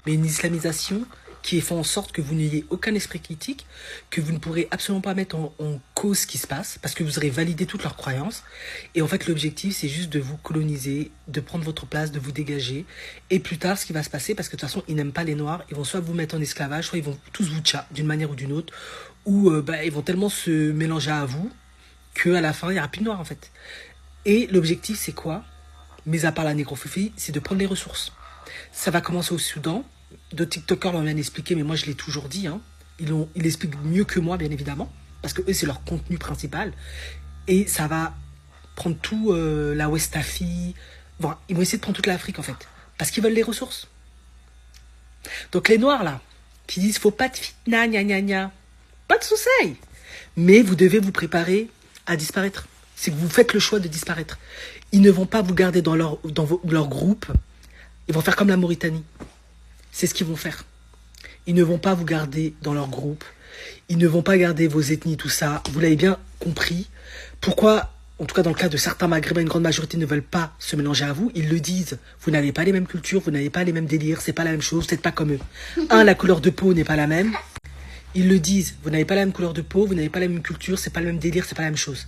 mais une islamisation qui fait en sorte que vous n'ayez aucun esprit critique, que vous ne pourrez absolument pas mettre en cause ce qui se passe, parce que vous aurez validé toutes leurs croyances. Et en fait, l'objectif, c'est juste de vous coloniser, de prendre votre place, de vous dégager. Et plus tard, ce qui va se passer, parce que de toute façon, ils n'aiment pas les Noirs, ils vont soit vous mettre en esclavage, soit ils vont tous vous tcha, d'une manière ou d'une autre, ou ils vont tellement se mélanger à vous, qu'à la fin, il n'y aura plus de Noirs, en fait. Et l'objectif, c'est quoi? Mis à part la négrophilie, c'est de prendre les ressources. Ça va commencer au Soudan. D'autres TikTokers l'ont bien expliqué, mais moi je l'ai toujours dit. Hein. Ils l'expliquent mieux que moi, bien évidemment, parce que eux, c'est leur contenu principal. Et ça va prendre tout la West Afrique. Bon, ils vont essayer de prendre toute l'Afrique, en fait, parce qu'ils veulent les ressources. Donc les Noirs, là, qui disent faut pas de fitna, gna gna gna, pas de soucis. Mais vous devez vous préparer à disparaître. C'est que vous faites le choix de disparaître. Ils ne vont pas vous garder dans leur groupe. Ils vont faire comme la Mauritanie. C'est ce qu'ils vont faire. Ils ne vont pas vous garder dans leur groupe. Ils ne vont pas garder vos ethnies, tout ça. Vous l'avez bien compris. Pourquoi, en tout cas dans le cas de certains Maghrébins, une grande majorité ne veulent pas se mélanger à vous. Ils le disent. Vous n'avez pas les mêmes cultures, vous n'avez pas les mêmes délires, c'est pas la même chose, vous n'êtes pas comme eux. La couleur de peau n'est pas la même. Ils le disent. Vous n'avez pas la même couleur de peau, vous n'avez pas la même culture, c'est pas le même délire, c'est pas la même chose.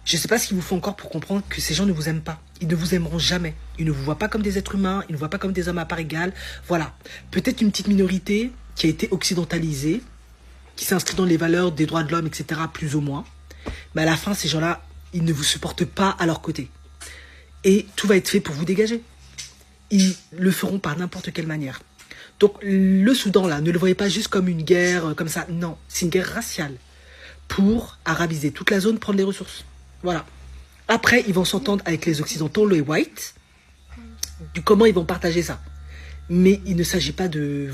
Je ne sais pas ce qu'il vous faut encore pour comprendre que ces gens ne vous aiment pas. Ils ne vous aimeront jamais. Ils ne vous voient pas comme des êtres humains. Ils ne vous voient pas comme des hommes à part égale. Voilà. Peut-être une petite minorité qui a été occidentalisée, qui s'inscrit dans les valeurs des droits de l'homme, etc., plus ou moins. Mais à la fin, ces gens-là, ils ne vous supportent pas à leur côté. Et tout va être fait pour vous dégager. Ils le feront par n'importe quelle manière. Donc, le Soudan, là, ne le voyez pas juste comme une guerre, comme ça. Non, c'est une guerre raciale pour arabiser toute la zone, prendre les ressources. Voilà. Après, ils vont s'entendre avec les Occidentaux, les Whites, du comment ils vont partager ça. Mais il ne s'agit pas de